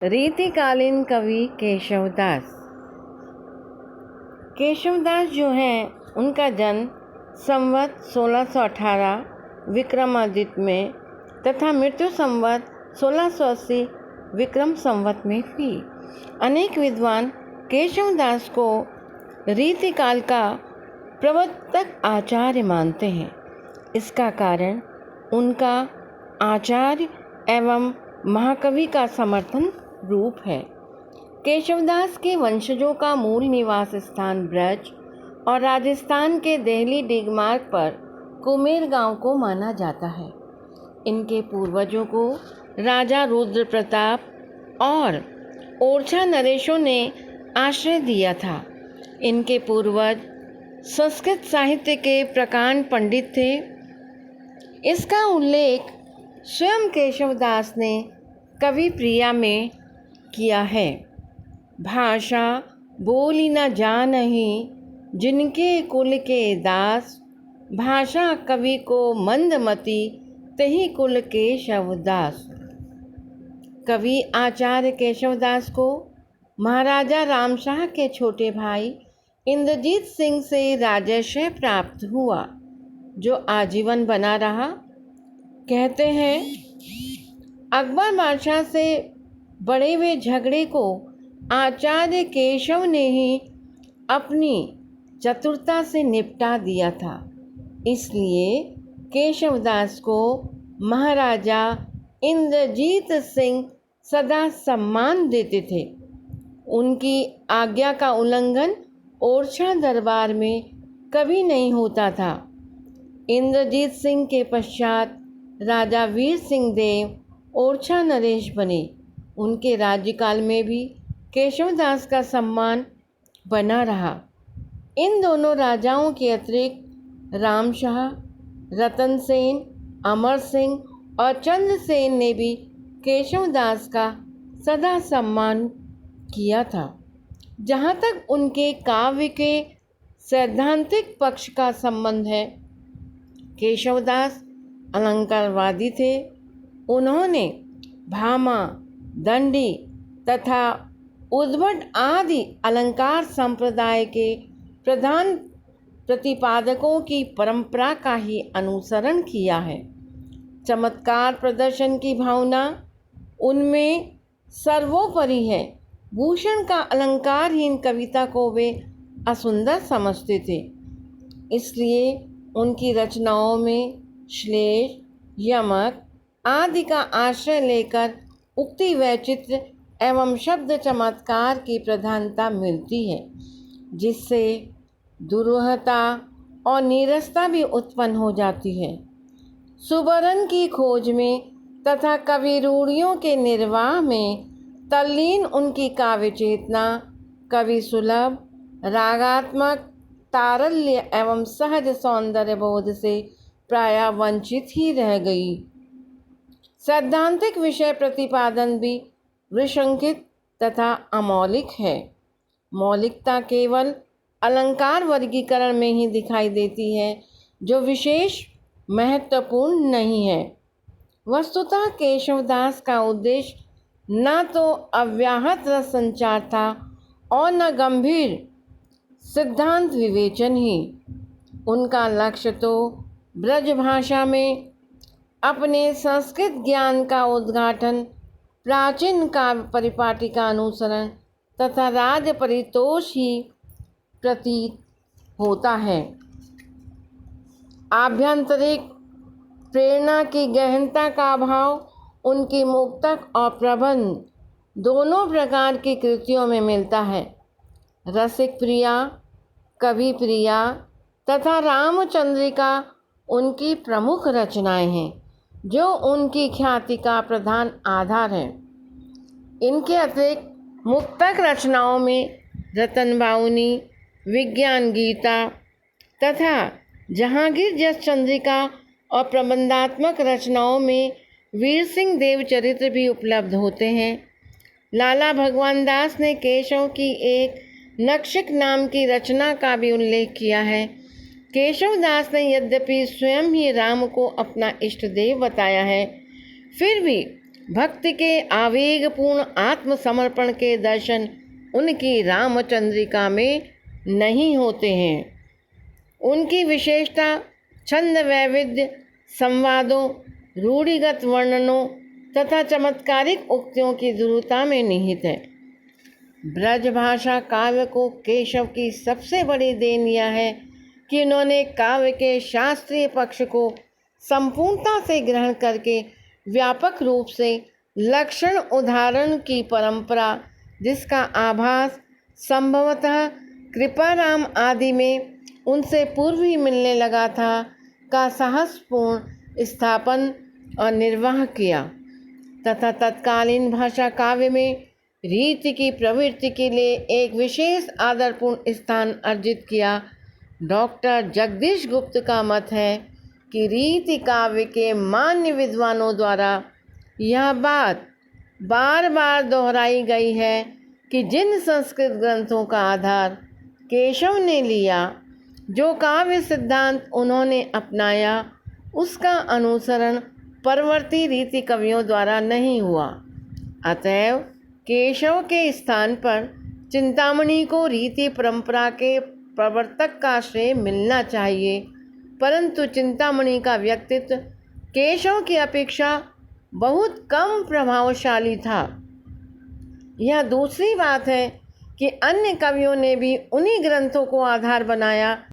रीतिकालीन कवि केशवदास। केशवदास जो हैं उनका जन्म संवत 1618 विक्रमादित्य में तथा मृत्यु संवत 1680 विक्रम संवत में हुई। अनेक विद्वान केशवदास को रीतिकाल का प्रवर्तक आचार्य मानते हैं। इसका कारण उनका आचार्य एवं महाकवि का समर्थन रूप है। केशवदास के वंशजों का मूल निवास स्थान ब्रज और राजस्थान के देहली डिगमार्ग पर कुमेर गांव को माना जाता है। इनके पूर्वजों को राजा रुद्र प्रताप और ओरछा नरेशों ने आश्रय दिया था। इनके पूर्वज संस्कृत साहित्य के प्रकांड पंडित थे। इसका उल्लेख स्वयं केशवदास ने कवि प्रिया में किया है। भाषा बोली न जानहि जिनके कुल के दास, भाषा कवि को मंदमति तहि कुल केशवदास। कवि आचार्य केशवदास को महाराजा रामशाह के छोटे भाई इंद्रजीत सिंह से राजर्षय प्राप्त हुआ, जो आजीवन बना रहा। कहते हैं अकबर बादशाह से बड़े हुए झगड़े को आचार्य केशव ने ही अपनी चतुरता से निपटा दिया था। इसलिए केशवदास को महाराजा इंद्रजीत सिंह सदा सम्मान देते थे। उनकी आज्ञा का उल्लंघन ओरछा दरबार में कभी नहीं होता था। इंद्रजीत सिंह के पश्चात राजा वीर सिंह देव ओरछा नरेश बने। उनके राज्यकाल में भी केशवदास का सम्मान बना रहा। इन दोनों राजाओं के अतिरिक्त रामशाह, रतन सेन, अमर सिंह और चंद्रसेन ने भी केशवदास का सदा सम्मान किया था। जहाँ तक उनके काव्य के सैद्धांतिक पक्ष का संबंध है, केशवदास अलंकारवादी थे। उन्होंने भामा, दंडी तथा उद्भट आदि अलंकार संप्रदाय के प्रधान प्रतिपादकों की परंपरा का ही अनुसरण किया है। चमत्कार प्रदर्शन की भावना उनमें सर्वोपरि है। भूषण का अलंकारहीन कविता को वे असुंदर समझते थे। इसलिए उनकी रचनाओं में श्लेष, यमक आदि का आश्रय लेकर उक्ति वैचित्र्य एवं शब्द चमत्कार की प्रधानता मिलती है, जिससे दुरूहता और नीरसता भी उत्पन्न हो जाती है। सुबरन की खोज में तथा कवि रूढ़ियों के निर्वाह में तल्लीन उनकी काव्य चेतना कवि सुलभ, रागात्मक तारल्य एवं सहज सौंदर्य बोध से प्रायः वंचित ही रह गई। सैद्धांतिक विषय प्रतिपादन भी विसंकित तथा अमौलिक है। मौलिकता केवल अलंकार वर्गीकरण में ही दिखाई देती है, जो विशेष महत्वपूर्ण नहीं है। वस्तुतः केशवदास का उद्देश्य न तो अव्याहत रस संचार था और न गंभीर सिद्धांत विवेचन ही। उनका लक्ष्य तो ब्रज भाषा में अपने संस्कृत ज्ञान का उद्घाटन, प्राचीन काव्य परिपाटी का अनुसरण तथा राज परितोष ही प्रतीत होता है। आभ्यंतरिक प्रेरणा की गहनता का अभाव उनकी मुक्तक और प्रबंध दोनों प्रकार की कृतियों में मिलता है। रसिक प्रिया, कवि प्रिया तथा रामचंद्रिका उनकी प्रमुख रचनाएं हैं, जो उनकी ख्याति का प्रधान आधार है। इनके अतिरिक्त मुक्तक रचनाओं में रतन बाउनी, विज्ञान गीता तथा जहांगीर जस चंद्रिका और प्रबंधात्मक रचनाओं में वीर सिंह देव चरित्र भी उपलब्ध होते हैं। लाला भगवान दास ने केशव की एक नक्शिक नाम की रचना का भी उल्लेख किया है। केशवदास ने यद्यपि स्वयं ही राम को अपना इष्ट देव बताया है, फिर भी भक्ति के आवेगपूर्ण आत्मसमर्पण के दर्शन उनकी रामचंद्रिका में नहीं होते हैं। उनकी विशेषता छंद वैविध्य, संवादों, रूढ़िगत वर्णनों तथा चमत्कारिक उक्तियों की दृढ़ता में निहित है। ब्रजभाषा काव्य को केशव की सबसे बड़ी देन यह है कि उन्होंने काव्य के शास्त्रीय पक्ष को संपूर्णता से ग्रहण करके व्यापक रूप से लक्षण उदाहरण की परंपरा, जिसका आभास संभवतः कृपाराम आदि में उनसे पूर्व ही मिलने लगा था, का साहसपूर्ण स्थापन और निर्वाह किया तथा तत्कालीन भाषा काव्य में रीति की प्रवृत्ति के लिए एक विशेष आदरपूर्ण स्थान अर्जित किया। डॉक्टर जगदीश गुप्त का मत है कि रीति काव्य के मान्य विद्वानों द्वारा यह बात बार बार दोहराई गई है कि जिन संस्कृत ग्रंथों का आधार केशव ने लिया, जो काव्य सिद्धांत उन्होंने अपनाया, उसका अनुसरण परवर्ती रीति कवियों द्वारा नहीं हुआ। अतएव केशव के स्थान पर चिंतामणि को रीति परंपरा के प्रवर्तक का श्रेय मिलना चाहिए, परंतु चिंतामणि का व्यक्तित्व केशव की अपेक्षा बहुत कम प्रभावशाली था। यह दूसरी बात है कि अन्य कवियों ने भी उन्हीं ग्रंथों को आधार बनाया